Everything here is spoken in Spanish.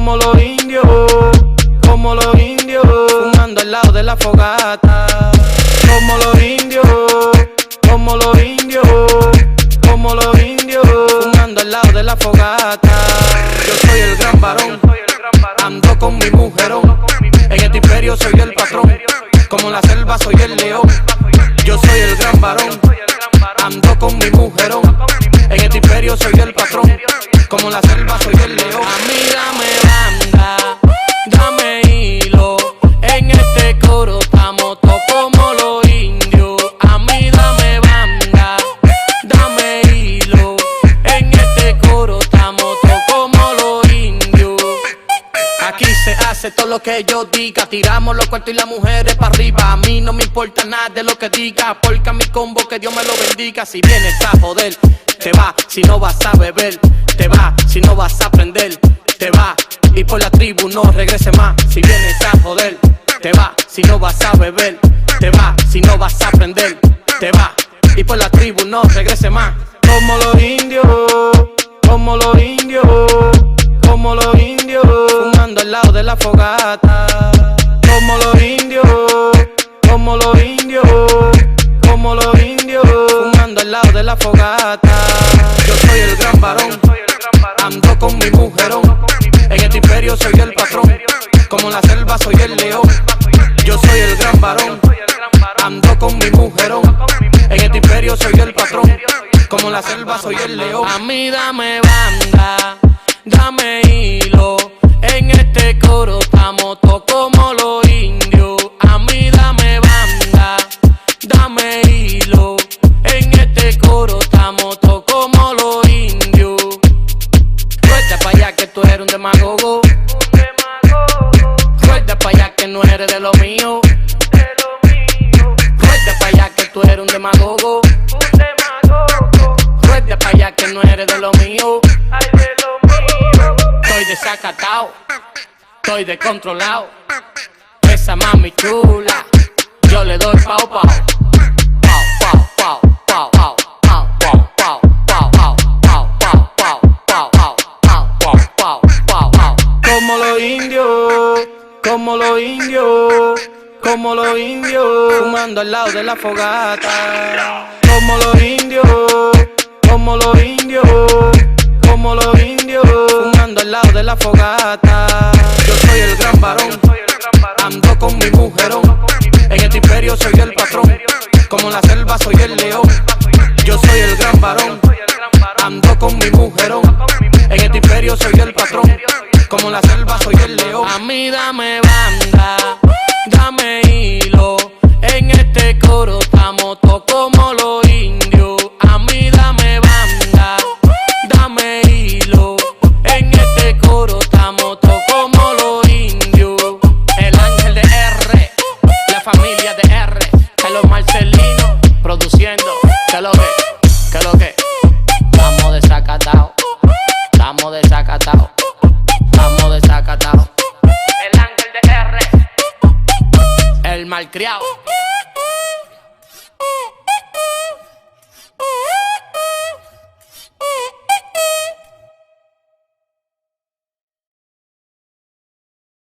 como los indios, fumando al lado de la fogata. Como los indios, como los indios, como los indios, fumando al lado de la fogata. Yo soy el gran varón, ando con mi mujerón. En este imperio soy el patrón, como en la selva soy el león. Yo soy el gran varón, ando con mi mujerón. En este imperio soy el patrón, como en la selva soy el león. A mí dame banda, dame hilo. En este coro estamos todos como los indios. A mí dame banda, dame hilo. En este coro estamos todos como los indios. Aquí se hace todo lo que yo diga. Tiramos los cuartos y las mujeres para arriba. A mí no me importa nada de lo que diga, porque a mi combo que Dios me lo bendiga. Si vienes a joder, te va. Si no vas a beber, te va. Si no vas a aprender, te va. Y por la tribu no regrese más. Si vienes a joder, te va. Si no vas a beber, te va. Si no vas a aprender, te va. Y por la tribu no regrese más. Como los indios, como los indios, como los indios, fumando al lado de la fogata. Como los indios, como los indios, como los indios, fumando al lado de la fogata. Yo soy el gran varón, ando con mi mujerón. En este imperio soy el patrón, como en la selva soy el león. Yo soy el gran varón, ando con mi mujerón. En este imperio soy el patrón, como en la selva soy el león. A mí dame banda, dame hilo. En este coro estamos todos como los indios. A mí dame banda, dame hilo. En este coro estamos todos como los indios. Rueda pa' allá que tú eres un demagogo. Rueda pa' allá que no eres de lo mío. Rueda pa' allá que tú eres un demagogo. Rueda pa' allá que no eres de lo mío. Estoy desacatado, estoy descontrolado. Esa mami chula, yo le doy pau pau. Pau, pau, pau, pau, pau, pau, pau, pau, pau, pau, pau, pau, pau, pau, pau, pau, pau, pau. Como los indios, como los indios, como los indios, fumando al lado de la fogata. Como los indios, como los indios, como los indios, fumando al lado de la fogata. Yo soy el gran varón, ando con mi mujerón. En este imperio soy el patrón, como en la selva soy el león. Yo soy el gran varón, ando con mi mujerón. En este imperio soy el patrón, como en la selva soy el león. A mí dame banda, dame hilo. En este coro estamos todos como los indios. A mí dame banda, dame hilo. En este coro estamos todos como los indios. El ángel de R, la familia de R, Carlos Marcelino produciendo. ¿Qué lo que? Estamos desacatados, estamos desacatados, estamos desacatados. El ángel de R, el malcriado.